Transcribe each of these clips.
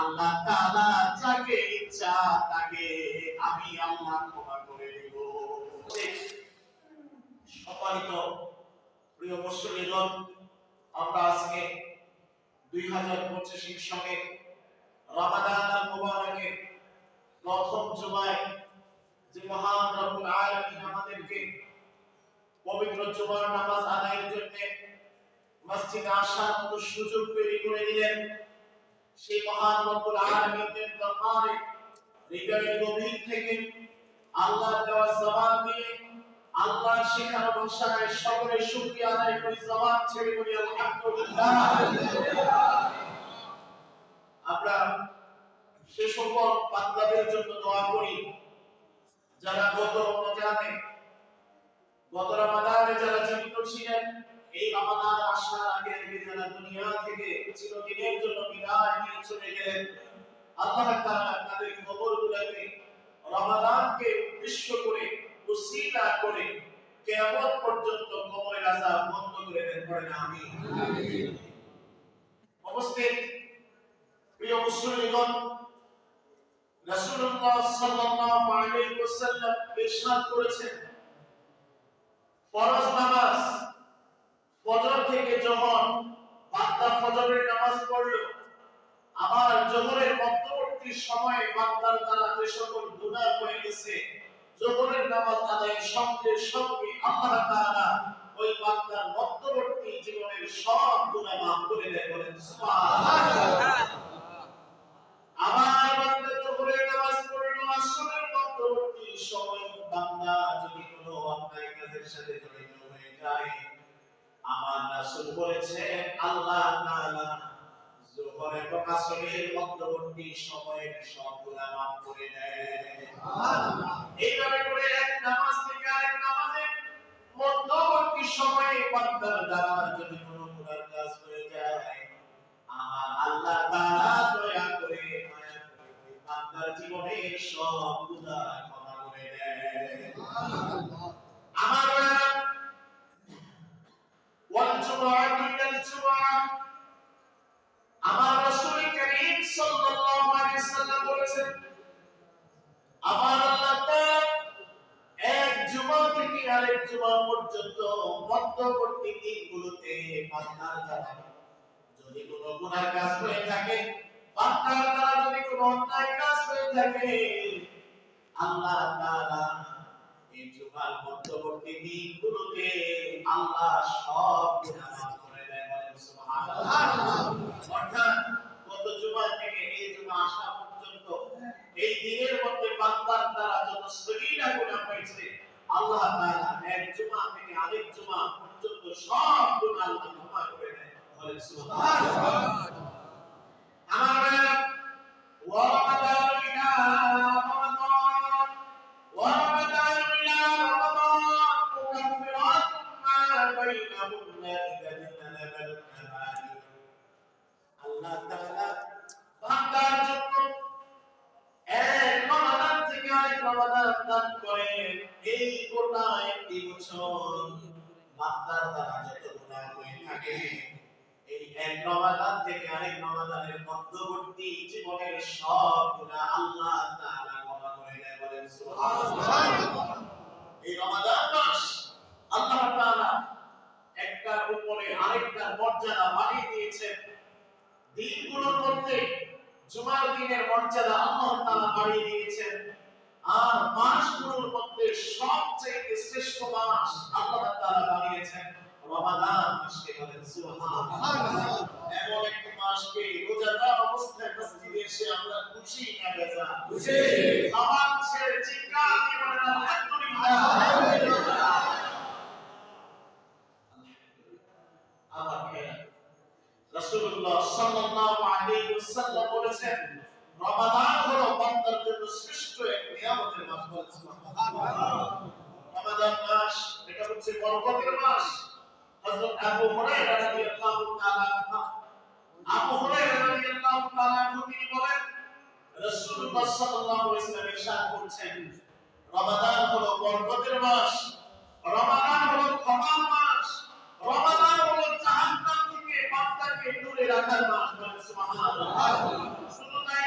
আল্লাহ তাআলা যাকে ইচ্ছা তাকে আমি আল্লাহ ক্ষমা করে দেব। সম্মানিত প্রিয় মুসলিমগণ, আমরা আজকে 2025 সনে রমাদান আল মুবারকের প্রথম জুমায় যে মহান রব্বুল আলামিন আমাদেরকে পবিত্র জুমার নামাজ আদায়ের জন্য মসজিদে আসার মতো সুযোগ তৈরি করে দিলেন। সেই মহান রব্বুল আলামিনের দরবারে হৃদয়ের গভীর থেকে আল্লাহর দেওয়া জবান দিয়ে আল্লাহর শেখানো ভাষায় সকলে শুকরিয়া আদায় করি, জবান ছেড়ে বলি আলহামদুলিল্লাহ। আমরা সে সকল বান্দাদের জন্য দোয়া করি যারা গত রমাদানে যারা জীবিত ছিলেন, এই রমাদান আসার আগে যারা দুনিয়া থেকে চিরদিনের জন্য বিদায় নিয়ে চলে গেলেন, আল্লাহ তাআলা তাদের কবরগুলোকে রমাদানকে উদ্দেশ্য করে উসিলা করে কিয়ামত পর্যন্ত কবরের আযাব বন্ধ করে দেন, পড়েন আমিন। উপস্থিত প্রিয় মুসলিমগণ, রাসূলুল্লাহ সাল্লাল্লাহু আলাইহি ওয়াসাল্লাম ইরশাদ করেছেন, ফরজ নামাজ ফজর থেকে যখন বান্দা ফজরের নামাজ পড়ল, আবার যোহরের মধ্যবর্তী সময়ে বান্দার দ্বারা যে সকল গুনাহ হয়ে গেছে, যোহরের নামাজ আদায়ের সঙ্গে সঙ্গে আল্লাহ তাআলা ওই বান্দার মধ্যবর্তী জীবনের সব গুনাহ মাফ করে দেন, বলেন সুবহানাল্লাহ। আবার বান্দা যোহরের নামাজ পড়ল, আসরের মধ্যবর্তী সময়ে বান্দা যদি কোনো অন্যায় কাজের সাথে জড়িত হয়ে যায়, আমার রাসূল বলেছেন আল্লাহ তাআলা যোহর এবং আসরের মধ্যবর্তী সময়ের সব গুনাহ মাফ করে দেন। সুবহানাল্লাহ। এইভাবে করে এক নামাজ থেকে আরেক নামাজের মধ্যবর্তী সময়ে বান্দার দ্বারা যদি কোনো গুনার কাজ হয়ে যায়, আমার আল্লাহ তাআলা দয়া করে মায়া করে বান্দার জীবনের সব গুনাহ ক্ষমা করে দেন। সুবহানাল্লাহ। আমার আমার রাসূল করিম সাল্লাল্লাহু আলাইহি সাল্লাম বলেছেন, আমার আল্লাহ তাআলা এক জুমা থেকে আরেক জুমা পর্যন্ত মধ্যবর্তী দিনগুলোতে বান্দার দ্বারা যদি কোনো গুনাহ কাজ হয়ে থাকে, বান্দার দ্বারা যদি কোনো অন্যায় কাজ হয়ে থাকে, আল্লাহ তাআলা এই জুমার মধ্যবর্তী দিনগুলোতে আল্লাহ সব গুনাহ মাফ করে দেন, বলেন সুবহানাল্লাহ। অর্থাৎ গত জুমা থেকে এই জুমা আসা পর্যন্ত এই দিনের মধ্যে বান্দার দ্বারা যত সগীরা গুনাহ হয়েছে, আল্লাহ তাআলা এক জুমা থেকে আরেক জুমা পর্যন্ত সব গুনাহ আল্লাহ ক্ষমা করে দেন, বলেন সুবহানাল্লাহ। আমার ভাইরা, ওয়া রমাদান ইলা রমাদান ওয়া রমাদান ইলা রমাদান মুকাফফিরাতুন মা বাইনাহুন্না ইযা তানাবাল কাবাইর। আল্লাহ তাআলা বান্দার জন্য এক রমাদান থেকে আরেক রমাদান দান করেন। এই গোটা একটি বছর বান্দার দ্বারা যত গুনাহ হয়ে থাকে, এই এক রমাদান থেকে আরেক রমাদানের মধ্যবর্তী জীবনের সব গুনাহ আল্লাহ তাআলা ক্ষমা করে দেন, বলেন সুবহানাল্লাহ। এই রমাদান মাস আল্লাহ তাআলা একটার উপরে আরেকটার মর্যাদা বাড়িয়ে দিয়েছেন। দিনগুলোর মধ্যে জুমার দিনের মর্যাদা আল্লাহ তাআলা বাড়িয়ে দিয়েছেন, আর মাসগুলোর মধ্যে সবচেয়ে শ্রেষ্ঠ মাস আল্লাহ তাআলা বানিয়েছেন রমাদান মাসকে, বলেন সুবহানাল্লাহ। এমন একটি মাসকে রোজাদার অবস্থায় মসজিদে এসে আমরা খুশি না বেজা? খুশি। জবান ছেড়ে চিৎকার দিয়ে বলেন আলহামদুলিল্লাহ। আমার ভাইরা, রাসূলুল্লাহ সাল্লাল্লাহু আলাইহি ওয়াসাল্লাম বলেছেন, রমাদান হলো বান্দার জন্য শ্রেষ্ঠ এক নিয়ামতের মাস, বলেন সুবহানাল্লাহ। রমাদান মাস এটা হচ্ছে বরকতের মাস। হযরত আবু হুরায়রা রাদিয়াল্লাহু তাআলা তিনি বলেন, রাসূলুল্লাহ সাল্লাল্লাহু আলাইহি ওয়াসাল্লাম ইরশাদ করেছেন, রমাদান হলো বরকতের মাস, রমাদান হলো ক্ষমার মাস, রমাদান হলো জাহান্নাম থেকে বান্দাকে দূরে রাখার মাস, বলেন সুবহানাল্লাহ। শুধু তাই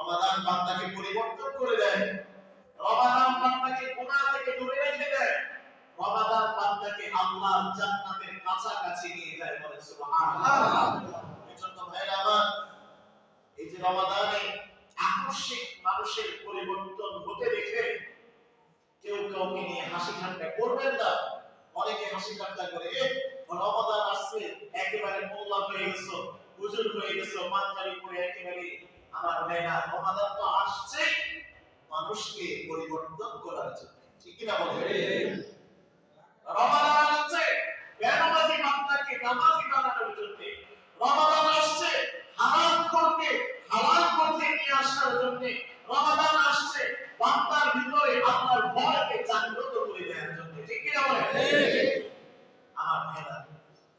রমাদান বান্দাকে পরিবর্তন করে দেয়, রমাদান বান্দাকে গুনাহ থেকে দূরে রেখে দেয়, রমাদান বান্দাকে আল্লাহর জান্নাতের কাছাকাছি নিয়ে যায়। বলেন সুবহানাল্লাহ। এজন্য ভাইরা আমার, এই যে রমাদানে আকস্মিক মানুষের পরিবর্তন হতে দেখে কেউ কাউকে নিয়ে হাসি ঠাট্টা করবেন না। অনেকে হাসি ঠাট্টা করে, রমাদান আসছে একেবারে মোল্লা হয়ে গেছো, হুজুর হয়ে গেছো, পাঞ্জাবি পরে একেবারে। আমার ভাইরা, রমাদান তো আসছে মানুষকে পরিবর্তন করার জন্য, ঠিক কি না বলেন? রমাদান আসছে বেনামাজি বান্দাকে নামাজি বানানোর জন্য, রমাদান আসছে হারাম করতে হালাল পথে নিয়ে আসার জন্য, রমাদান আসছে বান্দার ভিতরে আল্লাহর ভয়কে জাগ্রত করে দেওয়ার জন্য, ঠিক কি না বলেন? আমার ভাইরা,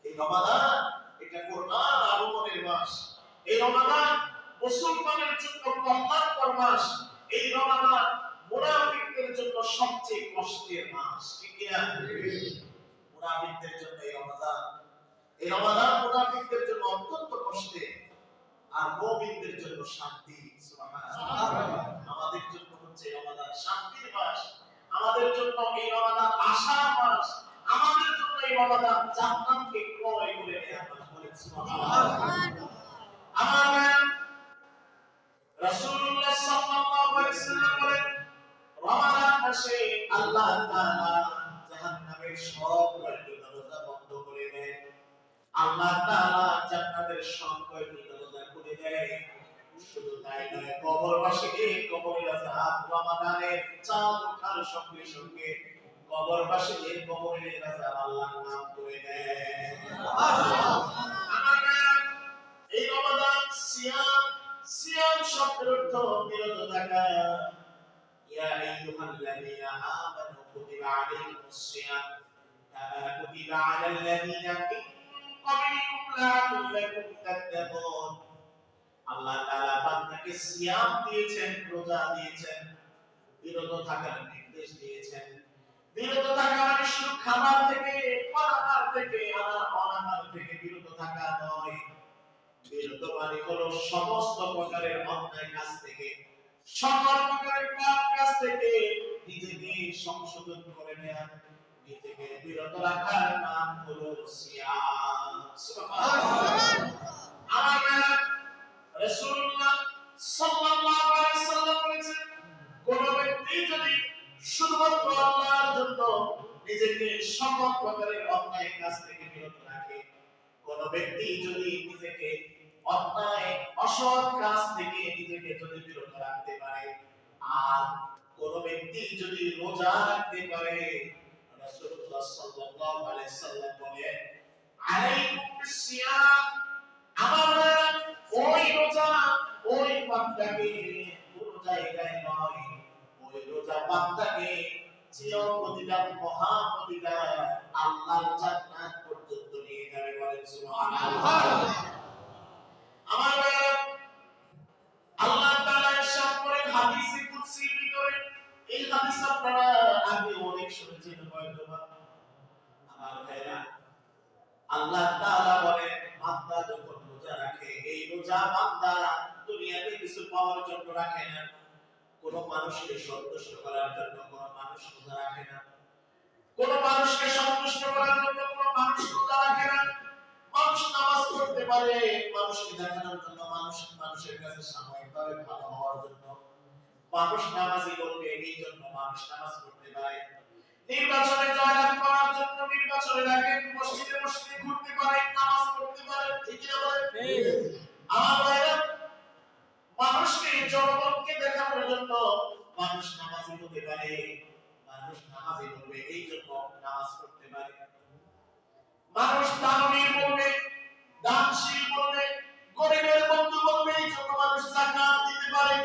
এই রমাদান এটা কোরআন আগমনের মাস, এই রমাদান মুসলমানের জন্য কল্যাণকর মাস, এই রমাদান মুনাফিকদের জন্য সবচেয়ে কষ্টের মাস, ঠিক কি না? মুনাফিকদের জন্য এই রমাদান মুনাফিকদের জন্য অত্যন্ত কষ্টের, আর মুমিনদের জন্য শান্তি। সুবহানাল্লাহ। আমাদের জন্য হচ্ছে রমাদান শান্তির মাস, আমাদের জন্য এই রমাদান আশার মাস, আমাদের জন্য এই রমাদান জান্নাতকে ক্রয় করে নেওয়ার মাস। বলেন সুবহানাল্লাহ। আমার রাসূলুল্লাহ সাল্লাল্লাহু আলাইহি ওয়াসাল্লাম বলেন, রমাদান মাসে আল্লাহ তাআলা জাহান্নামের সব দরজা বন্ধ করে দেয়, আল্লাহ তাআলা জান্নাতের সব দরজা খুলে দেয়। শুধু তাই নয়, কবরবাসীকে কবরের আযাব রমাদানের চাঁদ ওঠার সঙ্গে সঙ্গে কবরবাসীদের কবরের আযাব আল্লাহ মাফ করে দেয়। সুবহানাল্লাহ। এই রমাদান সিয়াম শব্দের অর্থ বিরত থাকা। ইয়া আইয়ুহাল্লাযীনা আমানু কুতিবা আলাইকুমুস সিয়াম কামা কুতিবা আলাল্লাযীনা মিন ক্বাবলিকুম লাআল্লাকুম তাত্তাকুন। আল্লাহ তাআলা বান্দাকে সিয়াম দিয়েছেন, রোজা দিয়েছেন, বিরত থাকার নির্দেশ দিয়েছেন। বিরত থাকা মানে শুধু খাবার থেকে, পানাহার থেকে, অনাহার থেকে বিরত থাকা নয়। বিরত মানে হলো সমস্ত প্রকারের অন্যায় কাজ থেকে, সকল প্রকারের পাপ কাজ থেকে নিজেকে সংশোধন করে নেওয়া, নিজেকে বিরত রাখার নাম হলো সিয়াম। সুবহানাল্লাহ। আমার রাসূলুল্লাহ সাল্লাল্লাহু আলাইহি ওয়াসাল্লাম বলেছেন, কোন ব্যক্তি যদি শুধুমাত্র আল্লাহর জন্য নিজেকে সকল প্রকারের অন্যায় কাজ থেকে বিরত রাখে, কোন ব্যক্তি যদি নিজেকে অন্যায় অসৎ কাজ থেকে নিজেকে যদি বিরত রাখতে পারে, আর কোন ব্যক্তি যদি রোজা রাখতে পারে, রাসূলুল্লাহ সাল্লাল্লাহু আলাইহি ওয়াসাল্লাম বলেন, আলাইকুম বিসিয়াম। আমার ওই রোজা ওই বান্দাকে পুরো জায়গায় নয়, ওই রোজা বান্দাকে চির প্রতিদান মহা প্রতিদান আল্লাহর জান্নাত পর্যন্ত নিয়ে যাবে। বলেন সুবহানাল্লাহ। আমার ভাইরা, আল্লাহ তাআলা ইরশাদ করেন হাদিসে কুদসির ভিতরে, এই হাদিস আপনারা আগে অনেক শুনেছেন হয়তোবা। আমার ভাইরা, আল্লাহ তাআলা বলেন, বান্দা যখন রোজা রাখে, এই রোজা বান্দা দুনিয়াতে কিছু পাওয়ার জন্য রাখে না, কোন মানুষকে সন্তুষ্ট করার জন্য কোন মানুষ রোজা রাখে না, কোন মানুষকে সন্তুষ্ট করার জন্য কোন মানুষ রোজা রাখে না। মানুষ নামাজ পড়তে পারে মানুষকে দেখানোর জন্য, মানুষের কাছে সাময়িকভাবে ভালো হওয়ার জন্য, মানুষ নামাজি বলবে এই জন্য মানুষ নামাজ পড়তে পারে, নির্বাচনে জয়লাভ করার জন্য নির্বাচনের আগে মসজিদে মসজিদে ঘুরতে পারে, নামাজ পড়তে পারে, ঠিক না বলেন? আমার ভাইরা, মানুষকে জনগণকে দেখানোর জন্য মানুষ নামাজি হতে পারে, মানুষ নামাজি বলবে এই জন্য নামাজ পড়তে পারে, মানুষ দানবীর বলবে, দানশীল বলবে, গরিবের বন্ধু বলবে এই জন্য মানুষ যাকাত দিতে পারে,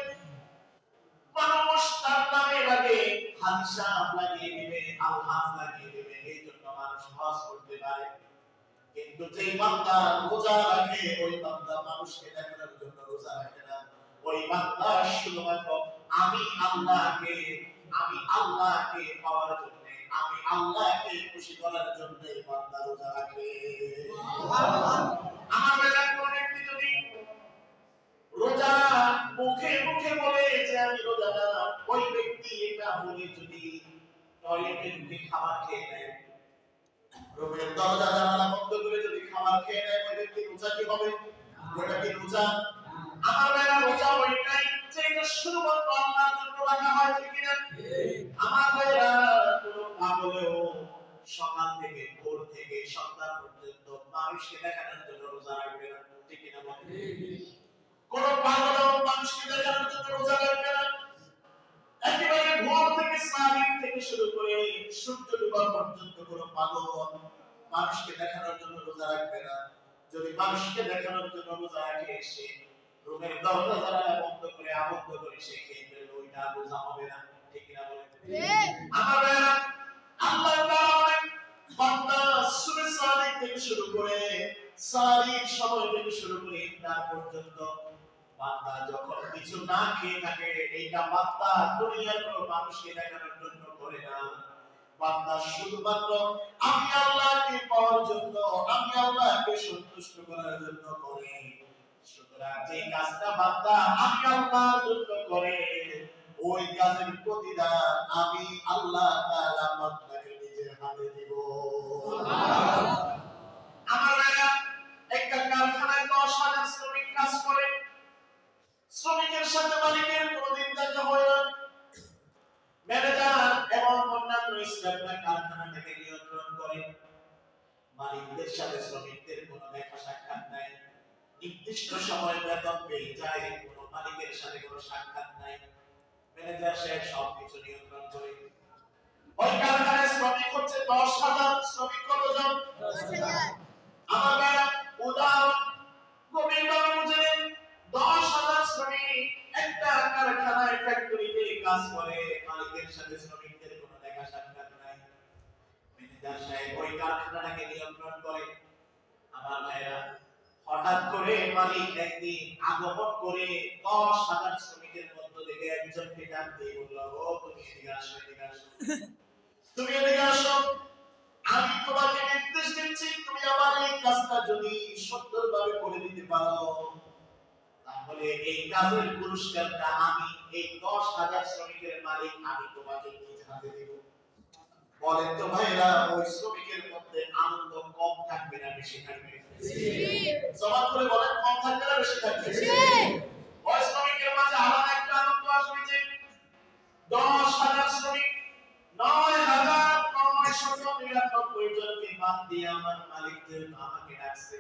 মানুষ তার নামের আগে হাদিসাব লাগিয়ে দিবে, আল-হাজ লাগিয়ে দিবে, এই জন্য মানুষ হজ করতে পারে। কিন্তু যে বান্দা রোজা রাখে, ওই বান্দা মানুষকে দেখানোর জন্য রোজা রাখে না, ওই বান্দা শুধুমাত্র আমি আল্লাহকে পাওয়ার জন্য, আমি আল্লাহকে খুশি করার জন্য এই বান্দা রোজা রাখে। সুবহানাল্লাহ। আমার বেলা কোন ব্যক্তি যদি রোজা মুখে মুখে বলে যে আমি রোজাদার, ওই ব্যক্তি এটা বলে যদি টয়লেটে ঢুকে খাবার খেয়ে নেয়, রুমের দরজা জানালা বন্ধ করে যদি খাবার খেয়ে নেয়, ওই ব্যক্তি রোজা কি হবে? ওটা কি রোজা? আমার ভাইরা, রোজা ওইটাই যেটা শুধুমাত্র আল্লাহর জন্য রাখা হয়, ঠিক না? আমার ভাইরা, কোন পাগলেও সকাল থেকে ভোর থেকে সন্ধ্যা পর্যন্ত মানুষকে দেখানোর জন্য রোজা রাখবে না, ঠিক না? কোন পাগলেও মানুষকে দেখানোর জন্য রোজা রাখবে না। একেবারে ভোর থেকে সারির থেকে শুরু করে সূর্য ডোবা পর্যন্ত কোন পাগল মানুষকে দেখানোর জন্য রোজা রাখবে না। যদি মানুষকে দেখানোর জন্য রোজা রাখে, সে রুমের দরজা জানালা বন্ধ করে আবদ্ধ করে সে খেয়ে ফেলবে, ওইটা রোজা হবে না, ঠিক না বলেন? আমার ভাইরা, আল্লাহ তাআলা বান্দা সুবহ সাদিক থেকে শুরু করে সারির সময় থেকে শুরু করে ইফতার পর্যন্ত বান্দা যখন কিছু না খেয়ে থাকে, এইটা বান্দা দুনিয়ার কোনো মানুষকে দেখানোর জন্য করে না, বান্দা শুধুমাত্র আমি আল্লাহকে পাওয়ার জন্য, আমি আল্লাহকে সন্তুষ্ট করার জন্য করে। সুতরাং যে কাজটা বান্দা আমি আল্লাহর জন্য করে, ওই কাজের প্রতিদান আমি আল্লাহ তাআলা বান্দাকে নিজের হাতে দিব। সুবহানাল্লাহ। আমার ভাইরা, একটা কারখানায় 10,000 শ্রমিক কাজ করে, শ্রমিকের সাথে মালিকের কোনদিন দেখা হয় না। ম্যানেজার এবং অন্যান্য স্টাফরা কারখানাটাকে নিয়ন্ত্রণ করে, মালিকদের সাথে শ্রমিকদের কোনো দেখা সাক্ষাৎ নাই, নির্দিষ্ট সময় বেতন পেয়ে যায়, কোনো মালিকের সাথে কোনো সাক্ষাৎ নাই। ম্যানেজার সাহেব সবকিছু নিয়ন্ত্রণ করে। ওই কারখানায় শ্রমিক হচ্ছে 10,000, শ্রমিক কতজন? 10,000। আমার ভাইরা, উদাহরণ গভীরভাবে বুঝেন, 10,000 শ্রমিক একটা কারখানায় ফ্যাক্টরিতে কাজ করে, মালিকের সাথে শ্রমিকদের কোনো দেখা সাক্ষাৎ নাই। ম্যানেজার সাহেব ওই কারখানাটাকে নিয়ন্ত্রণ করে। আমার ভাইরা, হঠাৎ করে মালিক একদিন আগমন করে 10,000 শ্রমিকের মধ্য থেকে একজনকে ডাক দিয়ে বলল, ও তুমি এদিকে আসো, এদিকে আসো, তুমি এদিকে আসো, আমি তোমাকে নির্দেশ দিচ্ছি, তুমি আমার এই কাজটা যদি সুন্দরভাবে করে দিতে পারো, তাহলে এই কাজের পুরস্কারটা আমি, এই 10,000 শ্রমিকের মালিক আমি তোমাকে নিজ হাতে দেব। বলেন তো ভাইরা, ওই শ্রমিকের মধ্যে আনন্দ কম থাকবে না বেশি থাকবে? জবাব করে বলেন, কম থাকবে না বেশি থাকবে? ওই শ্রমিকের মাঝে আলাদা একটা আনন্দ আসবে যে 10,000 শ্রমিক 9,999 জনকে বাদ দিয়ে আমার মালিকদের আমাকে ডাকছে,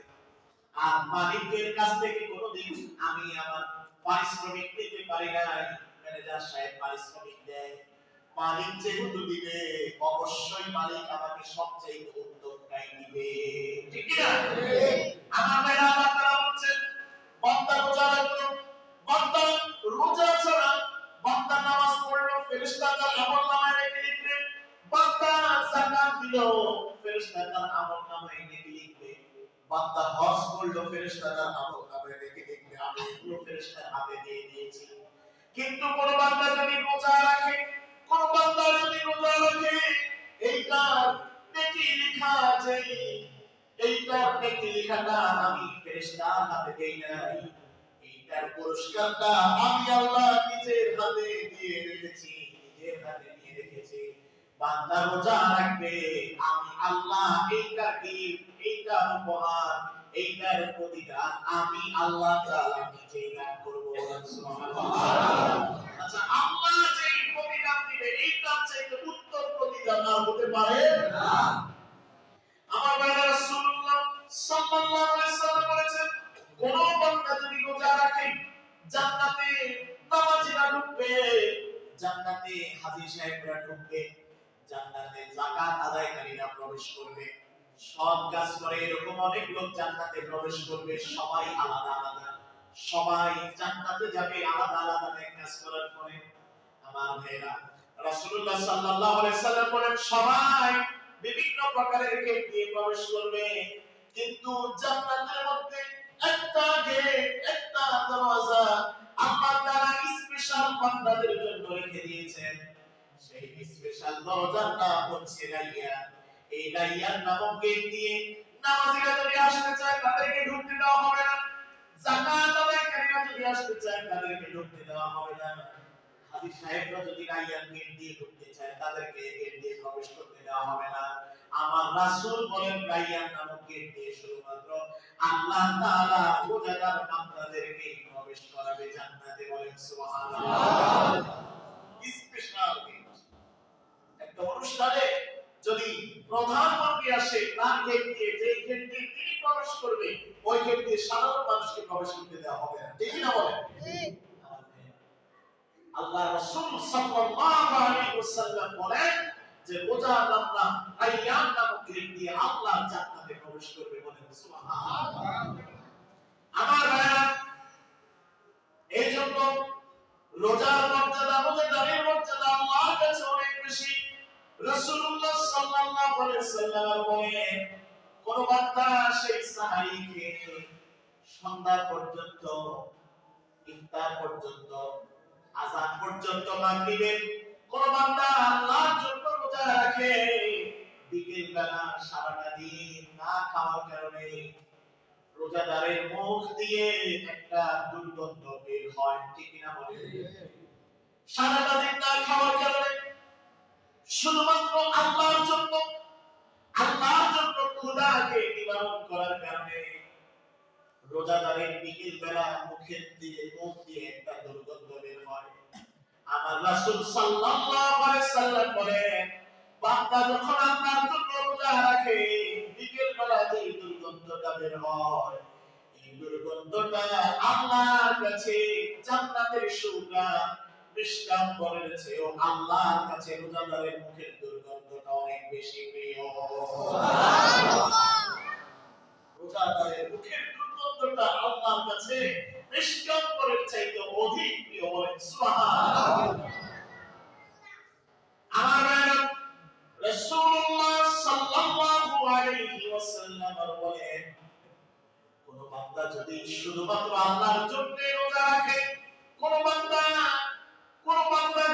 আর মালিকের কাছ থেকে কোনোদিন আমি আমার পারিশ্রমিক নিতে পারি নাই। ম্যানেজার সাহেব পারিশ্রমিক দেয়, মালিক যেহেতু দিবে, অবশ্যই মালিক আমাকে সবচেয়ে উত্তমটাই দিবে, ঠিক কি না? আমার ভাইরা, আল্লাহ তাআলা বলছেন, বান্দা রোজা রাখলো, বান্দা রোজা ছাড়া বান্দা নামাজ পড়লো, ফেরেশতা তার আমলনামায় রেখে লিখবে, বান্দা যাকাত দিল, ফেরেশতা তার আমলনামায় রেখে লিখবে, বান্দা হজ করলো, ফেরেশতা তার আমলনামায় রেখে লিখবে। আমি এগুলো ফেরেশতার হাতে দিয়ে দিয়েছি। কিন্তু কোন বান্দা যদি রোজা রাখে, কোন বান্দা যদি রোজা রাখে, এইটার নেকি লেখা আছে, এইটার নেকি লেখাটা আমি ফেরেশতার হাতে দেই নাই, এইটার পুরস্কারটা আমি আল্লাহ নিজের হাতে দিয়ে রেখেছি, নিজের হাতে দিয়ে রেখেছি। বান্দা রোজা রাখবে, আমি আল্লাহ এইটার গিফট, এইটার উপহার, এইটার প্রতিদান আমি আল্লাহ তাআলা নিজেই দান করব। সুবহানাল্লাহ। আচ্ছা, আল্লাহ যে প্রতিদান দিবে, এইটার চাইতে উত্তম প্রতিদান আর হতে পারে না। আমার ভাইরা, রাসূলুল্লাহ সাল্লাল্লাহু আলাইহি ওয়াসাল্লাম বলেছেন, কোন বান্দা যদি রোজা রাখে, জান্নাতে নামাজীরা ঢুকবে, জান্নাতে হাজী সাহেবরা ঢুকবে, জান্নাতে যাকাত আদায়কারীরা প্রবেশ করবে। সব কাজ করে এরকম অনেক লোক জান্নাতে প্রবেশ করবে, সবাই আলাদা আলাদা, সবাই জান্নাতে যাবে আলাদা আলাদা কাজ করার পরে। আমার ভাইরা, রাসূলুল্লাহ সাল্লাল্লাহু আলাইহি ওয়াসাল্লাম বলেন, সবাই বিভিন্ন প্রকারের গেট দিয়ে প্রবেশ করবে, কিন্তু জান্নাতের মধ্যে একটা গেট, একটা দরজা আল্লাহ তাআলা স্পেশাল বান্দাদের জন্য রেখে দিয়েছেন। সেই স্পেশাল দরজার নাম হচ্ছে রাইয়ান। এই রাইয়ান নামক গেট দিয়ে নামাজীরা যদি আসতে চায়, তাদেরকে ঢুকতে দেওয়া হবে না। যাকাত আদায়কারীরা ভাইরা যদি আসতে চায় তাদেরকে ঢুকতে দেওয়া হবে না। হাজী সাহেবরা যদি রাইয়ান গেট দিয়ে ঢুকতে চায় তাদেরকে গেট দিয়ে প্রবেশ করতে দেওয়া হবে না। আমার রাসূল বলেন রাইয়ান নামক গেট দিয়ে শুধুমাত্র আল্লাহ তাআলা রোজাদার বান্দাদেরকে প্রবেশ করাবে জান্নাতে। বলেন সুবহানাল্লাহ। Special gate. একটা অনুষ্ঠানে যদি প্রধানমন্ত্রী আসে তার গেট দিয়ে, যে গেট দিয়ে তিনি প্রবেশ করবে ওই গেট দিয়ে সাধারণ মানুষকে প্রবেশ করতে দেওয়া হবে না। ঠিক না বলেন? ঠিক। আল্লাহ রাসূল সাল্লাল্লাহু আলাইহি ওয়াসাল্লাম বলেন যে রোজাদাররা রাইয়ান নামক গেট দিয়ে আল্লাহর জান্নাতে প্রবেশ করবে। বলেন সুবহানাল্লাহ। আমার ভাইরা, এই জন্য রোজার মর্যাদা, রোজাদারের মর্যাদা আল্লাহর কাছে অনেক বেশি। রাসূলুল্লাহ সাল্লাল্লাহু আলাইহি ওয়াসাল্লাম বলেন কোন বান্দা সেই সাহারীকে সন্ধ্যা পর্যন্ত, ইফতার পর্যন্ত, আযান পর্যন্ত মাগরিবের কোন বান্দা আল্লাহর জন্য রোজা রাখে, বিকেল বেলা সারাটা দিন না খাওয়ার কারণে রোজাদারের মুখ দিয়ে একটা দুর্গন্ধ বের হয়। ঠিক না বলেন? সারাটা দিন না খাওয়ার কারণে শুধুমাত্র আল্লাহর জন্য ক্ষুধাকে নিবারণ করার কারণে রোজাদারের বিকেল বেলা মুখের দিয়ে মুখ দিয়ে একটা দুর্গন্ধ বের হয়। আমার রাসূল সাল্লাল্লাহু আলাইহি সাল্লাম বলেন বান্দা যখন আল্লাহর জন্য রোজা রাখে বিকেল বেলা যে দুর্গন্ধটা বের হয়, এই দুর্গন্ধটা আল্লাহর কাছে জান্নাতের সুগন্ধ মিষ্টান বলের চেয়েও আল্লাহর কাছে রোজাদারের মুখের দুর্গন্ধটা অনেক বেশি প্রিয়। সুবহানাল্লাহ। রোজাদারের মুখের দুর্গন্ধটা আল্লাহর কাছে মিষ্টান বলের চাইতে অধিক প্রিয়। বলেন সুবহানাল্লাহ। আমার ভাইরা, রাসূলুল্লাহ সাল্লাল্লাহু আলাইহি ওয়াসাল্লাম বলেন কোন বান্দা যদি শুধুমাত্র আল্লাহর জন্য রোজা রাখে, কোন বান্দা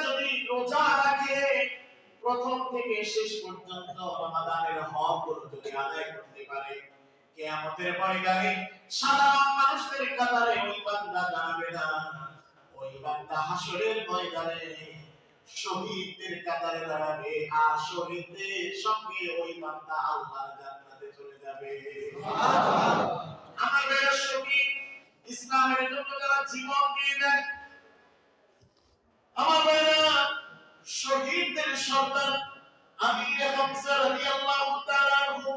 যদি রোজা রাখে প্রথম থেকে শেষ পর্যন্ত রমাদানের হকগুলো যদি আদায় করতে পারে, কিয়ামতের ময়দানে সাধারণ মানুষদের কাতারে ওই বান্দা দাঁড়াবে না, ওই বান্দা হাসরের ময়দানে শহীদদের কাতারে দাঁড়াবে, আর শহীদদের সঙ্গে ওই বান্দা আল্লাহর জান্নাতে চলে যাবে। সুবহানাল্লাহ। আমাদের শহীদ ইসলামের জন্য যারা জীবন দিয়ে দেয়, আমার ভাইরা শহীদদের সর্দার আমির হামজা রাদিয়াল্লাহু তাআলা আনহু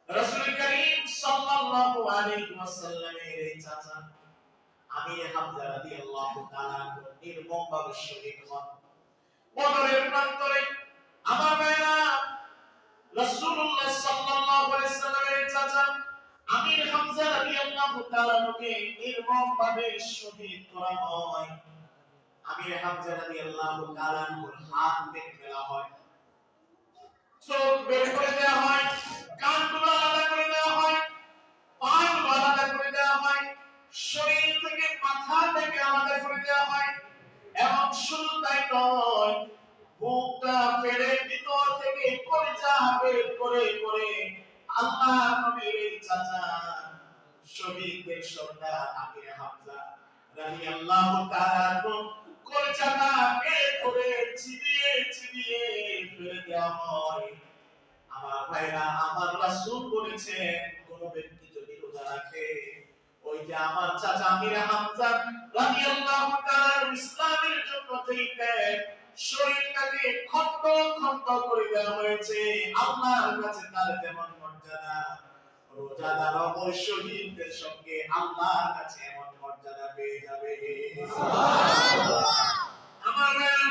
রাসূল করিম সাল্লাল্লাহু আলাইহি ওয়াসাল্লামের এই চাচা আমির হামজা রাদিয়াল্লাহু তাআলা আনহু নির্মমভাবে শহীদ হন বদরের প্রান্তরে। আমার ভাইরা রাসূলুল্লাহ সাল্লাল্লাহু আলাইহি ওয়াসাল্লামের চাচা আমির হামজা রাদিয়াল্লাহু তাআলা আনহুকে নির্মমভাবে শহীদ করা হয়। আমির হামজা রাদিয়াল্লাহু তাআলা আনহুর হাত কেটে ফেলা হয়, চোখ বের করে দেওয়া হয়, কানগুলো আলাদা করে দেওয়া হয়, পাগুলো আলাদা করে দেওয়া হয়, শরীর থেকে মাথা থেকে আলাদা করে দেওয়া হয়, এবং শুধু তাই নয় বুকটা ফেলে ভিতর থেকে কলিজা বের করে করে আল্লাহর নবীর এই চাচা শহীদের সর্দার আমির হামজা রাদিয়াল্লাহু তাআলা আনহু কলিজাটা বের করে চিবিয়ে চিবিয়ে ফেলে দেওয়া হয়। আমার ভাইরা, আমার রাসূল বলেছেন কোন ব্যক্তি যদি রোজা রাখে, ওই যে আমার চাচা আমির হামজা রাদিয়াল্লাহু তাআলা ইসলামের জন্য যেইটা শরীরটাকে খন্ড খন্ড করে দেওয়া হয়েছে, আল্লাহর কাছে তার যেমন মর্যাদা, রোজাদার ওই শহীদদের সঙ্গে আল্লাহর কাছে এমন মর্যাদা পেয়ে যাবে। সুবহানাল্লাহ। আমার ভাইরা,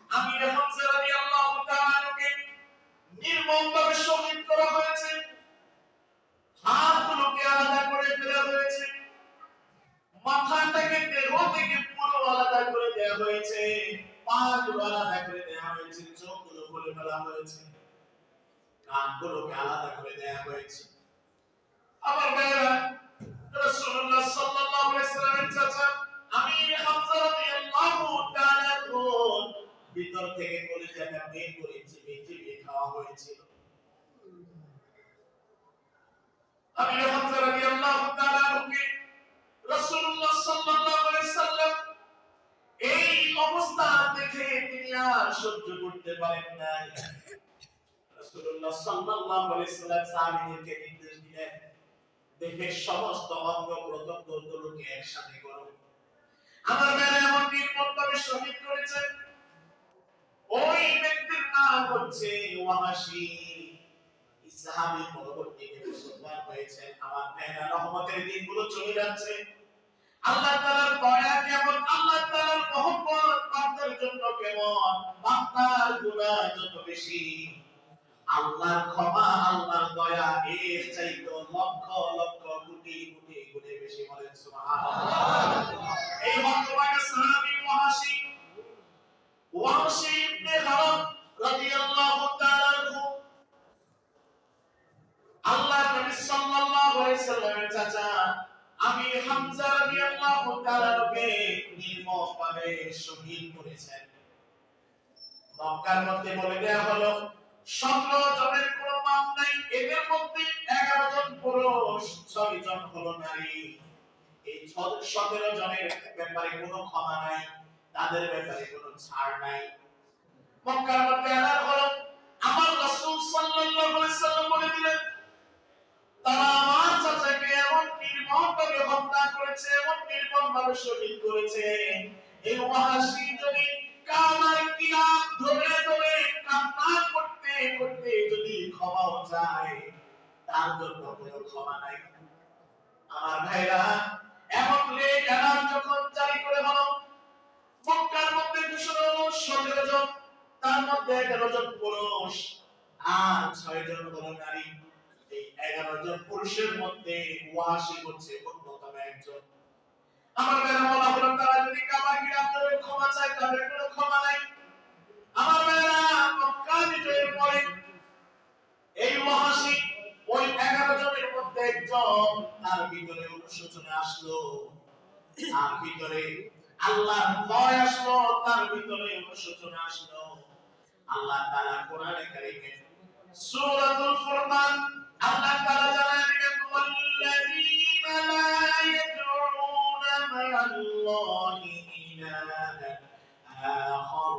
আমির হামজা রাদিয়াল্লাহু তাআলা আনহুকে নির্মমভাবে শহীদ করা হয়েছে, হাতগুলোকে আলাদা করে দেওয়া হয়েছে, মাথাটাকে দেহ থেকে পুরো আলাদা করে দেওয়া হয়েছে, পাগুলো আলাদা করে দেওয়া হয়েছে, চোখগুলো খুলে ফেলা হয়েছে, কানগুলোকে আলাদা করে দেওয়া হয়েছে। আমার ভাইরা, রাসূলুল্লাহ সাল্লাল্লাহু আলাইহি ওয়াসাল্লামের চাচা আমির হামজা রাদিয়াল্লাহু তাআলা আনহু ভিতর থেকে কলিজাটা বের করে চিবিয়ে চিবিয়ে খাওয়া হয়েছিল। আমির হামজা রাদিয়াল্লাহু তাআলা আনহুকে রাসূলুল্লাহ সাল্লাল্লাহু আলাইহি সাল্লাম এই অবস্থা দেখে তিনি আর সহ্য করতে পারেন নাই। রাসূলুল্লাহ সাল্লাল্লাহু আলাইহি সাল্লাম সাহাবীদেরকে নির্দেশ দিলেন, দেখে সমস্ত অঙ্গ প্রত্যঙ্গগুলোকে একসাথে করো। আমার ভাইরা এমন নির্মমভাবে শহীদ করেছেন, ওই ব্যক্তির নাম হচ্ছে ওয়াহাশী। সাহাবী পরবর্তীতে মুসলমান হয়েছেন। আমার ভাইরা, রহমতের দিনগুলো চলে যাচ্ছে। আল্লাহ তাআলার দয়া কেমন, আল্লাহ তাআলার মহব্বত বান্দার জন্য কেমন, বান্দার গুনাহ যত বেশি, আল্লাহর ক্ষমা, আল্লাহর দয়া এর চাইতে লক্ষ লক্ষ কোটি কোটি গুণে বেশি। বলেন সুবহানাল্লাহ। এই হতভাগা সাহাবী ওয়াহাশী ইবনে হারব রাদিয়াল্লাহু তাআলা আনহু, আল্লাহর নবী সাল্লাল্লাহু আলাইহি সাল্লামের চাচা আমির হামজা রাদিয়াল্লাহু তাআলা কে নির্মমভাবে শহীদ করেছেন। মক্কার মধ্যে বলে দেয়া হলো 17 জনের কোনো পাপ নাই, এদের মধ্যে 11 জন পুরুষ, 6 জন হলো নারী। এই 17 জনের ব্যাপারে কোনো ক্ষমা নাই, তাদের ব্যাপারে কোনো ছাড় নাই। মক্কার মধ্যে এলান হলো, আমার রাসূল সাল্লাল্লাহু আলাইহি সাল্লাম বলে দিলেন, তারা আমার চাচাকে এমন নির্মমভাবে হত্যা করেছে, এমন নির্মমভাবে শহীদ করেছে, এই ওয়াহাশী যদি কামার কিলাপ ধরে ধরে কান্না করতে করতে যদি ক্ষমাও চায়, তার জন্য কোনো ক্ষমা নাই। আমার ভাইরা, এমন লেট এলান যখন জারি করে হলো, মক্কার মধ্যে ঘোষণা হলো 17 জন, তার মধ্যে 11 জন পুরুষ আর 6 জন হলো নারী। এই 11 জন পুরুষের মধ্যে ওয়াহাশী হচ্ছে অন্যতম একজন। আমার ভাইরা, বলা হলো তারা যদি কাবা গিরা করে ক্ষমা চায়, তাদের কোনো ক্ষমা নাই। আমার ভাইরা, মক্কা বিজয়ের পরে এই ওয়াহাশী ওই 11 জনের মধ্যে একজন, তার ভিতরে অনুশোচনা আসলো, তার ভিতরে আল্লাহর ভয় আসলো, তার ভিতরে অনুশোচনা আসলো। আল্লাহ তাআলা কোরআনে কারীমে সূরাতুল ফুরকান আল্লাহ তাআলা জানায় দিলেন, ওয়াল্লাযীনা লা ইয়াদউনা মা'আল্লাহি ইলাহান আখার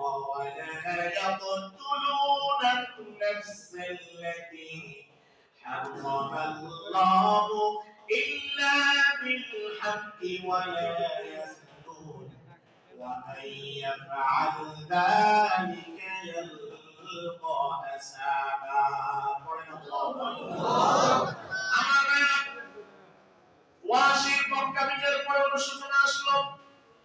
ওয়া লা ইয়াকতুলুনা আন-নাফসাল্লাতী হারামাল্লাহু ইল্লা বিল হাক্কি ওয়া লা ইয়াসনুন ওয়া মান ইয়াফআল যালিকা ইয়ালকা আসাবা। পড়েন আল্লাহু আকবার। আমার ওয়াহাশীর মক্কা বিজয়ের পরে অনুশোচনা আসলো,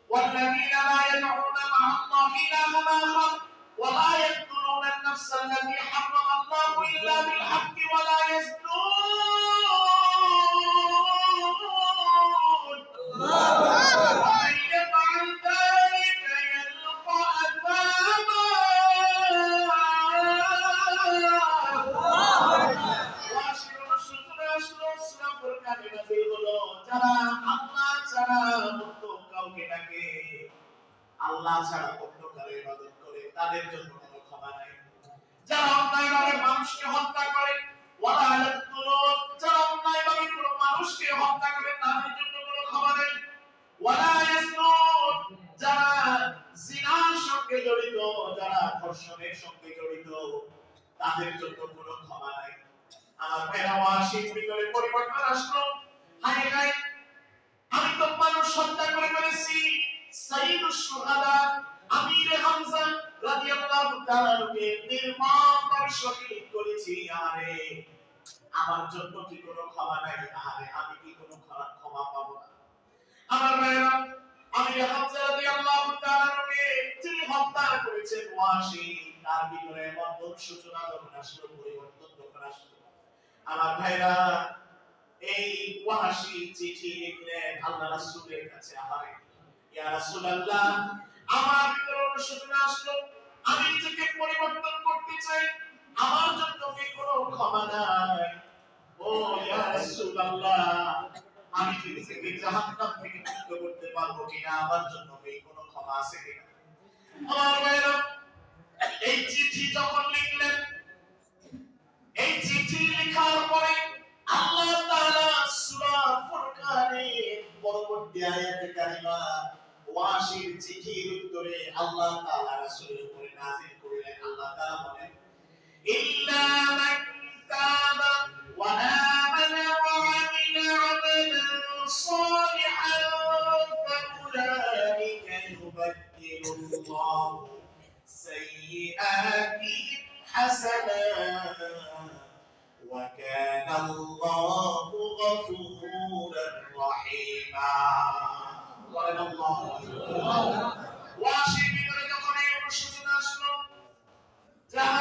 ওয়াল্লাযীনা লা ইয়াদউনা মা'আল্লাহি ইলাহান আখার ওয়া লা ইয়াকতুলুনা আন-নাফসা আল্লাতী হারামাল্লাহু ইল্লা বিল হাক্কি ওয়া লা ইয়াসনুন। আল্লাহু আকবার। ওয়া মান ইয়াফআল যালিকা ইয়ালকা আসাবা। আল্লাহু আকবার। ওয়াহাশীর অনুশোচনা আসলো, সূরা ফুরকানে নাযিল হলো, যারা আল্লাহ ছাড়া অন্য কাউকে ডাকে, আল্লাহ ছাড়া অন্য কারো ইবাদত করে, তাদের জন্য কোনো ক্ষমা নাই। যারা অন্যায়ভাবে মানুষকে হত্যা করে, ওয়ালা ইয়াকতুলুন, যারা অন্যায়ভাবে কোনো মানুষকে হত্যা করে, তাদের জন্য কোনো ক্ষমা নাই। ওয়ালা ইয়াসনুন, যারা জিনার সঙ্গে জড়িত, যারা ধর্ষণের সঙ্গে জড়িত, তাদের জন্য কোনো ক্ষমা নাই। আমার ভাইরা, ওয়াহাশীর ভিতরে পরিবর্তন আসলো। হায় হায়, আমি তো মানুষ হত্যা করে ফেলেছি। সাইয়্যিদুশ শুহাদা আমির হামজা রাদিয়াল্লাহু তাআলা কে নির্মমভাবে শহীদ করেছি। আরে আমার জন্য কি কোনো ক্ষমা নাই? আরে আমি কি কোনো ক্ষমা পাবো না? আমার ভাইরা, আমির হামজা রাদিয়াল্লাহু তাআলা কে যিনি হত্যা করেছেন ওয়াহাশী, তার ভিতরে এমন অনুশোচনা যখন আসলো, পরিবর্তন যখন আসলো, আমার ভাইরা, এই ওয়াহাশী চিঠি লিখলেন আল্লাহ রাসূলের কাছে। আহারে, ইয়া রাসূলুল্লাহ, আমার ভিতরে অনুশোচনা আসলো, আমি নিজেকে পরিবর্তন করতে চাই, আমার জন্য কি কোনো ক্ষমা নাই? ও ইয়া রাসূলুল্লাহ, আমি কি নিজেকে জাহান্নাম থেকে মুক্ত করতে পারবো কিনা? আমার জন্য কি কোনো ক্ষমা আছে কিনা? আমার ভাইরা, এই চিঠি যখন লিখলেন, এই চিঠি লেখার পরে আল্লাহ তাআলা সূরা ফুরকানের পরবর্তী আয়াতে কারিমা ওয়াসির চিঠির উত্তরে আল্লাহ তাআলা রাসূলের উপরে নাযিল করলেন। আল্লাহ তাআলা বলেন ইল্লা মান তাবা ওয়া আমানা ওয়া আমিলা আমালান সালিহান ফাউলাইকা ইউবাদদিলুল্লাহু সাইয়্যাতিহিম হাসানাত ওয়া কানা আল্লাহু গফুরার রহিমা। বলেন আল্লাহু আকবার। ওয়াসির ভিতরে যখন এই অনুশোচনা আসলো, যারা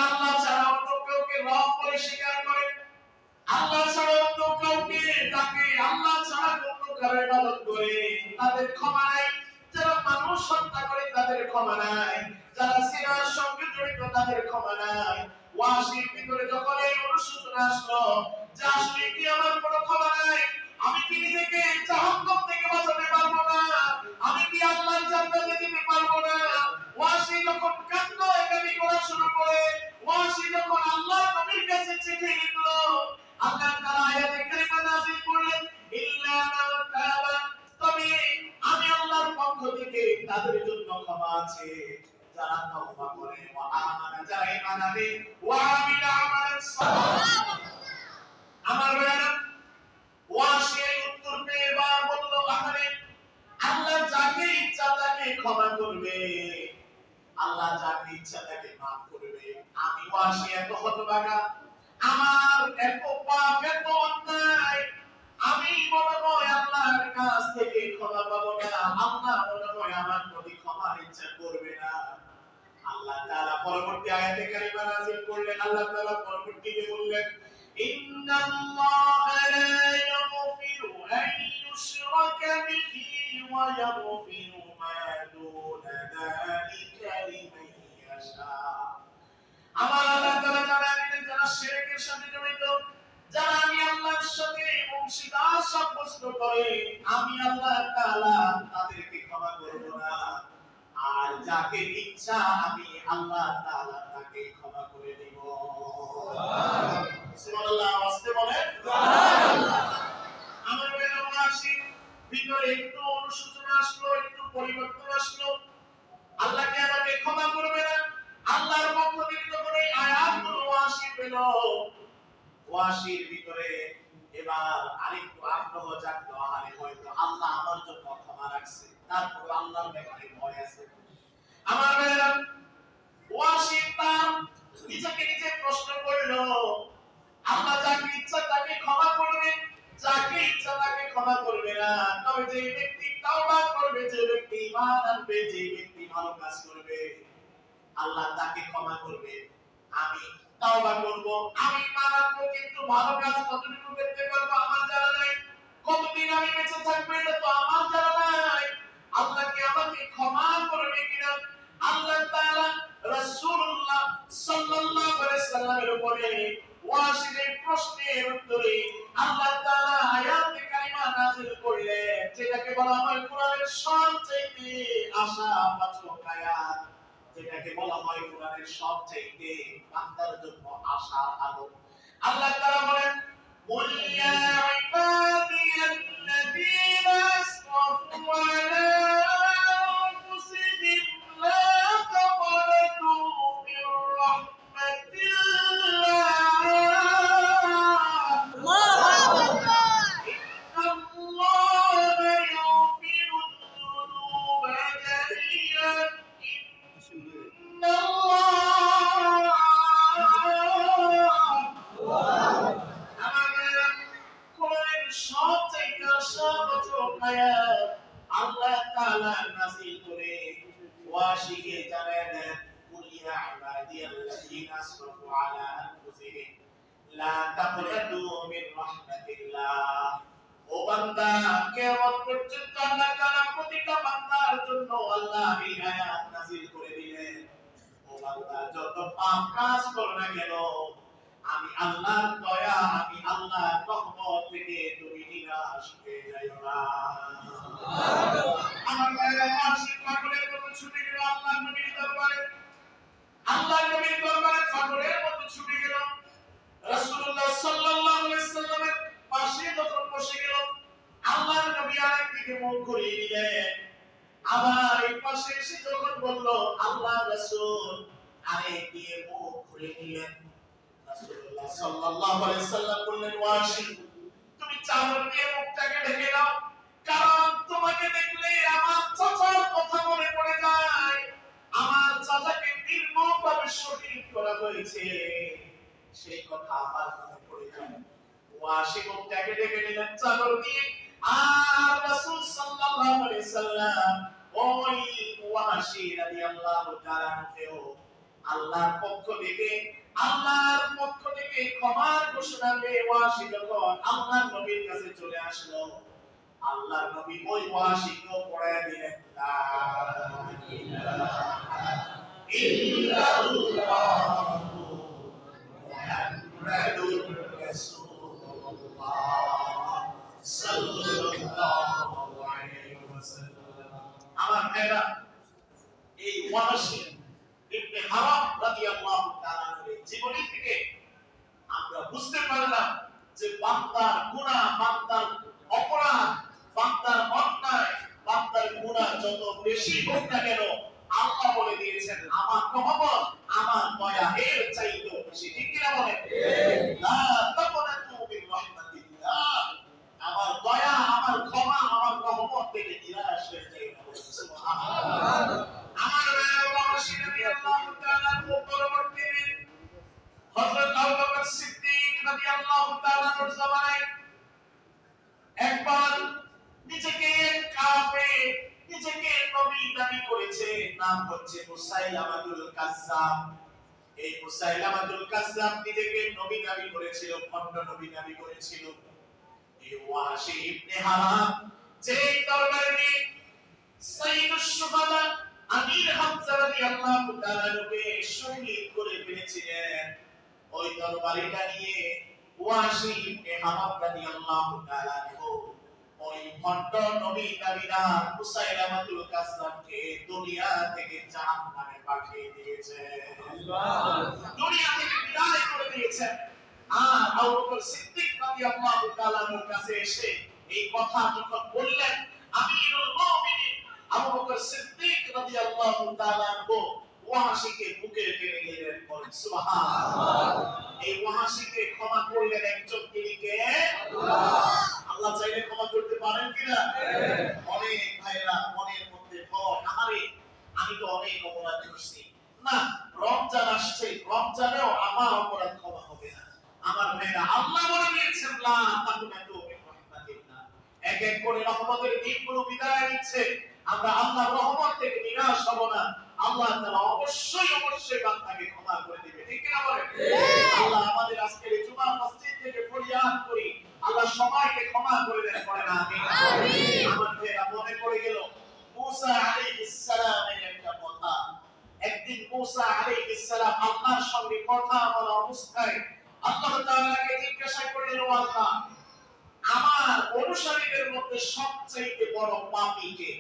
আল্লাহ ছাড়া অন্য কাউকে রব বলে স্বীকার করে, আল্লাহ ছাড়া অন্য কাউকে তাকে আল্লাহ ছাড়া অন্য কারো ইবাদত করে, তাদের ক্ষমা নাই। যারা মানুষ হত্যা করে তাদের ক্ষমা নাই, যারা সিনার সঙ্গে জড়িত তাদের ক্ষমা নাই। ওয়াসির ভিতরে যখন এই অনুশোচনা আসলো যে আসলে কি আমার কোনো ক্ষমা নাই, আমি কি নিজেকে জাহান্নাম থেকে বাঁচাতে পারবো না, আমি কি আল্লাহর জান্নাতে যেতে পারবো না, ওয়াসি যখন কান্নাকাটি করা শুরু করে, ওয়াসি যখন আল্লাহর নবীর কাছে চিঠি লিখলো, আল্লাহ তাআলা আয়াতে কারিমা নাযিল করলেন ইল্লা মান তাবা, তবে আমি আল্লাহর পক্ষ থেকে তাদের জন্য ক্ষমা আছে যারা তওবা করে, ওয়া আমানা, যারা ঈমান আনে, ওয়া আমিলা আমালান সালিহান। আমার ভাইরা, ওয়াসি উত্তর পেয়ে এবার বলল, আহারে আল্লাহ যাকে ইচ্ছা তাকে ক্ষমা করবে, আল্লাহ যাকে ইচ্ছা তাকে মাফ করবে। আমি ওয়াসি এত হতভাগা, আমার এত পাপ, এত অন্যায়, আমি মনে হয় আল্লাহর কাছ থেকে ক্ষমা পাবো না, আল্লাহ মনে হয় আমার প্রতি ক্ষমার ইচ্ছা করবে না। আল্লাহ তাআলা পরবর্তী আয়াতে কারিমা নাযিল করলেন। আল্লাহ তাআলা পরবর্তীতে বললেন ইন্নাল্লাহা লা ইয়াগফিরু আন ইউশরাকা বিহি ওয়া ইয়াগফিরু মা দুনা যালিকা লিমান ইয়াশা। আমার আল্লাহ তাআলা যারা শিরকের সাথে জড়িত, যারা আমি আল্লাহর সাথে অংশীদার সাব্যস্ত করে, আমি আল্লাহ তাআলা তাদেরকে ক্ষমা করব না, আর যাকে ইচ্ছা আমি আল্লাহ তাআলা তাকে ক্ষমা করে দেব। সুবহানাল্লাহ। আওয়াজে বলেন সুবহানাল্লাহ। আমার ওয়াসি ভিতরে একটু অনুশোচনা আসলো, একটু পরিবর্তন আসলো, আল্লাহ কি আমাকে ক্ষমা করবে না? আল্লাহর পক্ষ থেকে যখন এই আয়াতগুলো ওয়াসি পেল, ওয়াসির ভিতরে এবার আরেকটু আগ্রহ জাগলো, আরে হয়তো আল্লাহ আমার জন্য ক্ষমা রাখছে, তারপর আল্লাহর ব্যাপারে ভয় আছে। আমার ভাইরা, ওয়াসি তার নিজেকে নিজে প্রশ্ন করলো, আল্লাহ যাকে ইচ্ছা তাকে ক্ষমা করবে, যাকে ইচ্ছা তাকে ক্ষমা করবে না, তবে যে ব্যক্তি তাওবা করবে, যে ব্যক্তি ঈমান আনবে, যে ব্যক্তি ভালো কাজ করবে, আল্লাহ তাকে ক্ষমা করবে। আমি তাওবা করব, আমি ঈমান আনবো, কিন্তু ভালো কাজ কতটুকু করতে পারবো আমার জানা নাই, কতদিন আমি বেঁচে থাকবো এটা তো আমার জানা নাই, আল্লাহ কি আমাকে ক্ষমা করবে কিনা? আল্লাহ তাআলা রাসূলুল্লাহ সাল্লাল্লাহু আলাইহি সাল্লামের উপরে ওয়াসির প্রশ্নের উত্তরে আল্লাহ তাআলা আয়াতে কারিমা নাযিল করলেন, যেটাকে বলা হয় কোরআনের সবচেয়ে আশাবাচক আয়াত, যেটাকে বলা হয় কোরআনের সবচেয়ে বান্দার জন্য আশার আলো। আল্লাহ তাআলা বলেন কুল ইয়া ইবাদিয়াল্লাযীনা আসরাফু আলা আনফুসিহিম লা তাকনাতু মির রাহমাতিল্লাহ, আল্লাহু আকবার, ইন্নাল্লাহা ইয়াগফিরুয যুনুবা জামিআন, আল্লাহ তাআলা নাযিল করে ওয়াসিকে জানায় দেন, কুল ইয়া ইবাদিয়াল্লাযীনা আসরাফু আলা আনফুসিহিম লা তাকনাতু মির রাহমাতিল্লাহ। ও বান্দা, কিয়ামত পর্যন্ত আল্লাহ তাআলা প্রতিটা বান্দার জন্য আল্লাহ এই আয়াত নাযিল করে দিলেন, ও বান্দা যত পাপ কাজ করো না কেন, আমি আল্লাহর দয়া, আমি আল্লাহর রহমত থেকে তুমি নিরাশ হয়ে যাইও না। আমার ভাইরা, ওয়াসি পাগলের মতো ছুটে গেল আল্লাহর নবীর দরবারে, আল্লাহর নবীর দরবারে পাগলের মতো ছুটে গেল। রাসূলুল্লাহ সাল্লাল্লাহু আলাইহি সাল্লামের থেকে মুখ ঘুরিয়ে নিলেন। আবার এই পাশে এসে যখন বলল আল্লাহ রাসূল, আরেক দিয়ে মুখ ঘুরিয়ে নিলেন। রাসূলুল্লাহ সাল্লাল্লাহু আলাইহি সাল্লাম বললেন, ওয়াসি তুমি চাদর দিয়ে মুখটাকে ঢেকে দাও, কারণ তোমাকে দেখলে আমার চাচার কথা মনে পড়ে যায়। আমার চাচাকে নির্মমভাবে শহীদ করা হয়েছে, সেই কথা আমার মনে পড়ে যায়। ওয়াসি মুখটাকে ঢেকে নিলেন চাদর দিয়ে। আর রাসূল সাল্লাল্লাহু আলাইহি সাল্লাম ওই ওয়াসি রাদিয়াল্লাহু তাআলা কেও আল্লাহর পক্ষ থেকে ক্ষমার ঘোষণা দিয়ে ওয়াসি যখন আল্লাহর নবীর কাছে চলে আসলো, আল্লাহর নবী ওই ওয়াসিকেও পড়ায় দিলেন, লা ইলাহা ইল্লাল্লাহু মুহাম্মাদুর রাসূলুল্লাহ সাল্লাল্লাহু আলাইহি ওয়াসাল্লাম। আমার ভাইরা, এই ওয়াসি ইবনে হারাম রাদিয়াল্লাহু তাআলা জীবনী থেকে আমরা বুঝতে পারলাম যে বান্দার গুনাহ, বান্দার অপরাধ, বান্দার অন্যায়, বান্দার গুনাহ যত বেশি হোক না কেন, আল্লাহ বলে দিয়েছেন আমার রহমত, আমার দয়া এর চাইতেও বেশি। ঠিক কিনা বলেন? লা তাকুনাতু মির রাহমাতিল্লাহ, আমার দয়া, আমার ক্ষমা, আমার রহমত থেকে নিরাশ হয়ে যায় না। সুবহানাল্লাহ। আমার ওয়াসি রাদিয়াল্লাহু তাআলা পরবর্তী হযরত আবু বকর সিদ্দিক রাদিয়াল্লাহু তাআলা এর জামানায় একবার নিজেকে কাফের, নিজেকে নবী দাবি করেছে, নাম হচ্ছে মুসাইলামাতুল কাজ্জাব। এই মুসাইলামাতুল কাজ্জাব নিজেকে নবী দাবি করেছিল, ভণ্ড নবী দাবি করেছিল। এই ওয়াসি ইবনে হারাম যে তরবারি সাইয়্যিদুশ শুহাদা আমির হামজা রাদিয়াল্লাহু তাআলা কে শহীদ করে ফেলেছিলেন, ওই তরবারিটা নিয়ে ওয়াসি ইবনে হারাম রাদিয়াল্লাহু তাআলা ওই ভণ্ড নবী দাবিদার মুসাইলামাতুল কাজ্জাবকে দুনিয়া থেকে জাহান্নামে পাঠিয়ে দিয়েছে। সুবহানাল্লাহ। দুনিয়া থেকে বিদায় করে দিয়েছেন। আর আবু বকর সিদ্দিক রাদিয়াল্লাহু তাআলা এর কাছে এসে এই কথা যখন বললেন, আমিরুল মুমিনিন আবু বকর সিদ্দিক রাদিয়াল্লাহু তাআলা ওয়াসিকে বুকে টেনে নিলেন। সুবহানাল্লাহ। এই ওয়াসিকে ক্ষমা করলেন একজন, তিনি কে? আল্লাহ। আল্লাহ চাইলে ক্ষমা করতে পারেন কিনা? অনেক ভাইরা মনের মধ্যে ভয়, আরে আমি তো অনেক অপরাধ করছি, না রমজান আসছে, রমজানেও আমার অপরাধ ক্ষমা হবে না। আমার ভাইরা, আল্লাহ বলে দিয়েছেন লা তাকুনাতু মির রাহমাতিল্লাহ, এক এক করে রহমতের দিনগুলো বিদায় নিচ্ছে। আমরা আল্লাহর রহমত থেকে নিরাশ হব না। আল্লাহ তাআলা অবশ্যই বান্দাকে ক্ষমা করে দিবে। ঠিক কিনা বলেন? আল্লাহ আমাদের আজকের এই জুমার মসজিদ থেকে ফরিয়াদ করি, আল্লাহ সবাইকে ক্ষমা করে দেন, পড়েন আমিন। আমার ভাইরা, মনে পড়ে গেল মুসা আলাইহিস সালামের একটা কথা। একদিন মুসা আলাইহিস সালাম আল্লাহর সঙ্গে কথা বলা অবস্থায় আল্লাহ তাআলাকে জিজ্ঞাসা করলেন, ও আল্লাহ, আমার অনুসারীদের মধ্যে সবচেয়ে বড় পাপী কে?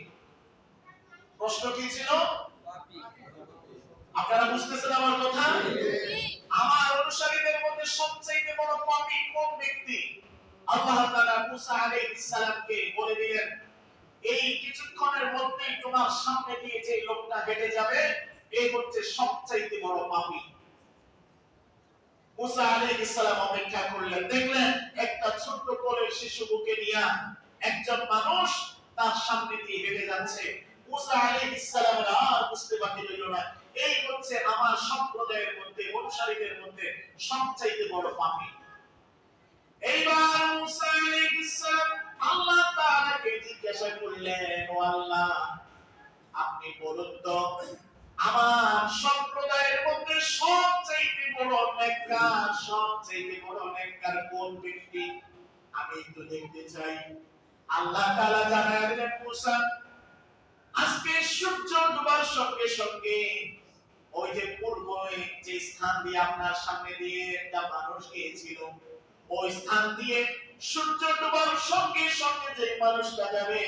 প্রশ্ন কি ছিল? আপনারা বুঝতেছেন আমার কথা? আমার অনুসারীদের মধ্যে সবচেয়ে বড় পাপী কোন ব্যক্তি? আল্লাহ তাআলা মুসা আলাইহিস সালামকে বলে দিলেন, এই কিছুক্ষণের মধ্যেই তোমার সামনে দিয়ে যে লোকটা হেঁটে যাবে, এই হচ্ছে সবচেয়ে বড় পাপী। মুসা আলাইহিস সালাম অপেক্ষা করলেন, দেখলেন একটা ছোট্ট কোলের শিশু বুকে নিয়ে একজন মানুষ তার সামনে দিয়ে হেঁটে যাচ্ছে। মুসা আলাইহিস সালামের আর বুঝতে বাকি রইল না, এই হচ্ছে আমার সম্প্রদায়ের মধ্যে, অনুসারীদের মধ্যে সবচেয়ে বড় পাপী। এইবার মুসা আলাইহিস সালাম আল্লাহ তাআলাকে জিজ্ঞাসা করলেন, ও আল্লাহ, আপনি বলুন তো আমার সম্প্রদায়ের মধ্যে সবচেয়ে বড় নেককার কোন ব্যক্তি? আমি একটু দেখতে চাই। আল্লাহ তাআলা জানায় দিলেন, মুসা, আজকে সূর্য ডোবার সঙ্গে সঙ্গে ওই যে পূর্বে যে স্থান দিয়ে আপনার সামনে দিয়ে একটা মানুষ গিয়েছিল, ওই স্থান দিয়ে সূর্য ডোবার সঙ্গে সঙ্গে যে মানুষটা যাবে,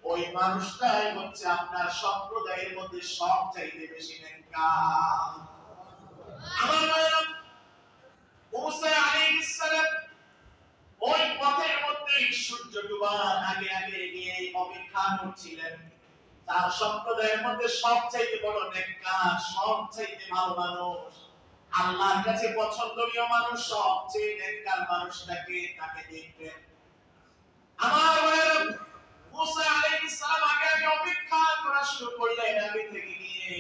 ওই মানুষটাই হচ্ছে আপনার সম্প্রদায়ের মধ্যে সবচেয়ে বেশি নেককার। আমার মুসা আলাইহিস সালাম ওই পথের মধ্যে সূর্য ডুবার আগে আগে গিয়ে অপেক্ষা করছিলেন। তার সম্প্রদায়ের মধ্যে সবচাইতে বড় নেককার, সবচাইতে ভালো মানুষ, আল্লাহর কাছে পছন্দনীয় মানুষ, সবচেয়ে নেককার মানুষটাকে তাকে দেখবেন। আমার ভাইরা, মুসা আলাইহিস সালাম আগে আগে অপেক্ষা করা শুরু করলেন। আগে থেকে গিয়ে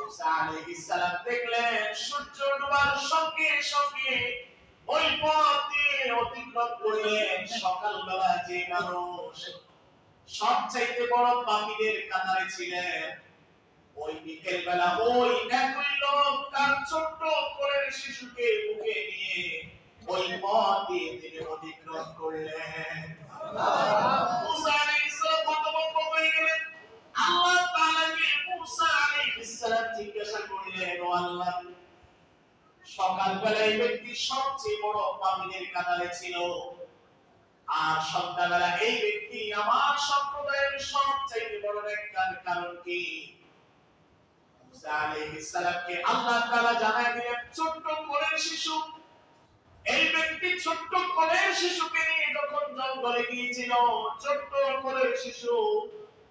মুসা আলাইহিস সালাম দেখলেন সূর্য ডুবার সঙ্গে সঙ্গে ওই পথ দিয়ে অতিক্রম করলেন। সকালবেলা যে মানুষ সবচাইতে বড় পাপীদের কাতারে ছিলেন, ওই বিকেল বেলা ওই একই লোক তার ছোট্ট কোলের শিশুকে বুকে নিয়ে ওই পথ দিয়ে তিনি অতিক্রম করলেন। মুসা আলাইহিস সালাম হতভম্ব হয়ে গেলেন। আল্লাহ তাআলাকে মুসা আলাইহিস সালাম জিজ্ঞাসা করলেন, ও আল্লাহ, সকালবেলা এই ব্যক্তি সবচেয়ে বড় পাপীদের কাতারে ছিল, আর সন্ধ্যাবেলা এই ব্যক্তি আমার সম্প্রদায়ের সবচেয়ে বড় নেককার, কারণ কি? মুসা আলাইহিস সালামকে আল্লাহ তাআলা জানায় দিলেন, ছোট্ট কোলের শিশু, এই ব্যক্তি ছোট্ট কোলের শিশুকে নিয়ে যখন জঙ্গলে গিয়েছিল, ছোট্ট কোলের শিশু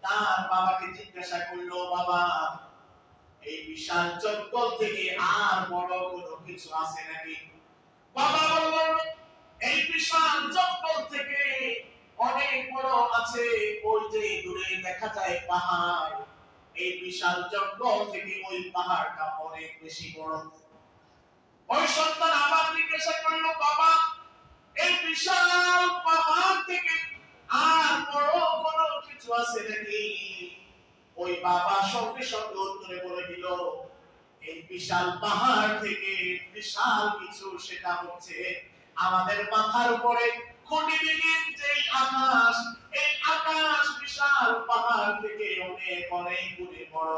তার বাবাকে জিজ্ঞাসা করলো, বাবা, এই বিশাল জঙ্গল থেকে আর বড় কোনো কিছু আছে নাকি? বাবা বলল, এই বিশাল জঙ্গল থেকে অনেক বড় আছে, ওই যে দূরে দেখা যায় পাহাড়, এই বিশাল জঙ্গল থেকে ওই পাহাড়টা অনেক বেশি বড়। ওই সন্তান আবার জিজ্ঞাসা করলো, বাবা, এই বিশাল পাহাড় থেকে আর বড় কোনো কিছু আছে নাকি? ওই বাবা সঙ্গে সঙ্গে উত্তরে বলে দিল, এই বিশাল পাহাড় থেকে বিশাল কিছু, সেটা হচ্ছে আমাদের মাথার উপরে কোটিবিহীন যেই আকাশ, এই আকাশ বিশাল পাহাড় থেকে অনেক অনেক গুণে বড়।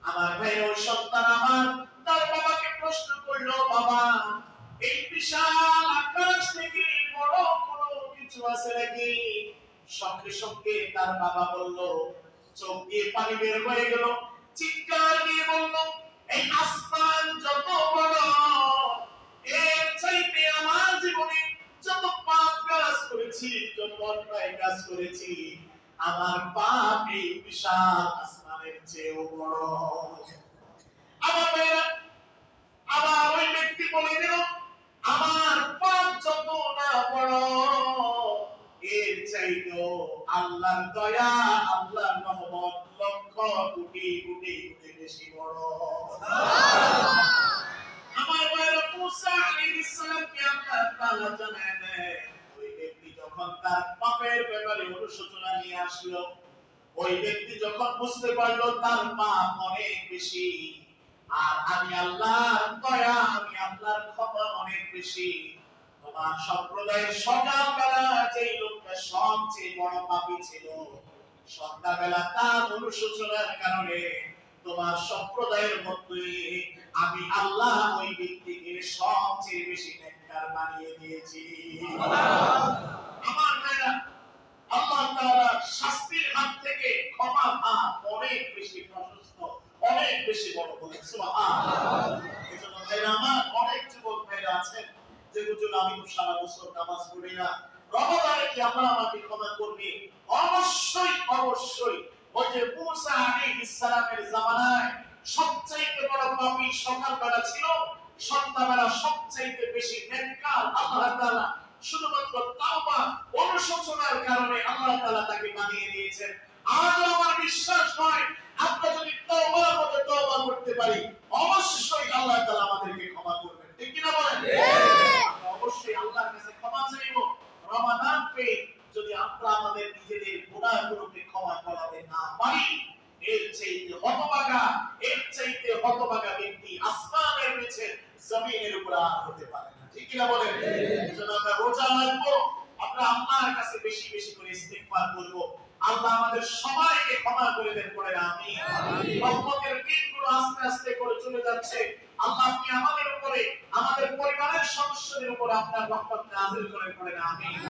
আমার ভাই, ওই সন্তান আমার তার বাবাকে প্রশ্ন করলো, বাবা, এই বিশাল আকাশ থেকে বড় কোনো কিছু আছে নাকি? সঙ্গে সঙ্গে তার বাবা বলল, চোখ দিয়ে পানি বের হয়ে গেল, চিৎকার দিয়ে বলল, এই আসমান যত বড়, এর চাইতে আমার জীবনে যত পাপ কাজ করেছি, যত অন্যায় কাজ করেছি, আমার পাপ এই বিশাল আসমানের চেয়েও বড়। আমার ভাইরা, আবার ওই ব্যক্তি বলে দিল, আমার পাপ যত না বড়, এর চাইতেও আল্লাহর দয়া, আল্লাহর রহমত লক্ষ কোটি কোটি কোটি বেশি বড়। আমার ভাইরা, মুসা আলাইহিস সালামকে আল্লাহ তাআলা জানায় দেন, ওই ব্যক্তি যখন তার পাপের ব্যাপারে অনুশোচনা নিয়ে আসলো, ওই ব্যক্তি যখন বুঝতে পারলো তার পাপ অনেক বেশি, আর আমি আল্লাহর দয়া, আমি আল্লাহর ক্ষমা অনেক বেশি, তোমার সম্প্রদায়ের সকালবেলা যেই লোকটা সবচেয়ে বড় পাপী ছিল, সন্ধ্যাবেলা তার অনুশোচনার কারণে তোমার সম্প্রদায়ের মধ্যে আমি আল্লাহ ওই ব্যক্তিকে সবচেয়ে বেশি নেককার বানিয়ে দিয়েছি। আমার ভাইরা, আল্লাহ তাআলা শাস্তির হাত থেকে ক্ষমা হাত অনেক বেশি প্রশস্ত, অনেক বেশি বড়। বলেন সুবহানাল্লাহ। এজন্য ভাইরা আমার, অনেক যুবক ভাইরা আছেন যে হুজুর, আমি তো সারা বছর নামাজ পড়ি না, রমজানে কি আল্লাহ আমাকে ক্ষমা করবে? অবশ্যই অবশ্যই। ওই যে মুসা আলাইহিস সালামের জামানায় সবচাইতে বড় পাপী সকালবেলা ছিল, সন্ধ্যাবেলা সবচাইতে বেশি নেককার আল্লাহ তাআলা শুধুমাত্র তাওবা, অনুশোচনার কারণে আল্লাহ তাআলা তাকে বানিয়ে দিয়েছেন। আজও আমার বিশ্বাস হয়, আমরা যদি তওবার মতো তওবা করতে পারি, অবশ্যই আল্লাহ তাআলা আমাদেরকে ক্ষমা করবেন। ঠিক কি না বলেন? আমরা অবশ্যই আল্লাহর কাছে ক্ষমা চাইবো। রমাদান পেয়ে যদি আমরা আমাদের নিজেদের গুনাহগুলোকে ক্ষমা করাতে না পারি, এর চাইতে হতভাগা, এর চাইতে হতভাগা ব্যক্তি আসমানের নিচে জমিনের উপর আর হতে পারে না। ঠিক কি না বলেন? এজন্য আমরা রোজা রাখবো, আমরা আল্লাহর কাছে বেশি বেশি করে ইস্তিগফার করব। আল্লাহ আমাদের সবাইকে ক্ষমা করে দেন, পড়ে আমিন। রহমতের দিনগুলো আস্তে আস্তে করে চলে যাচ্ছে। আল্লাহ আপনি আমাদের উপরে, আমাদের পরিবারের সদস্যদের উপর আপনার রহমত নাযিল করেন, পড়ে আমিন।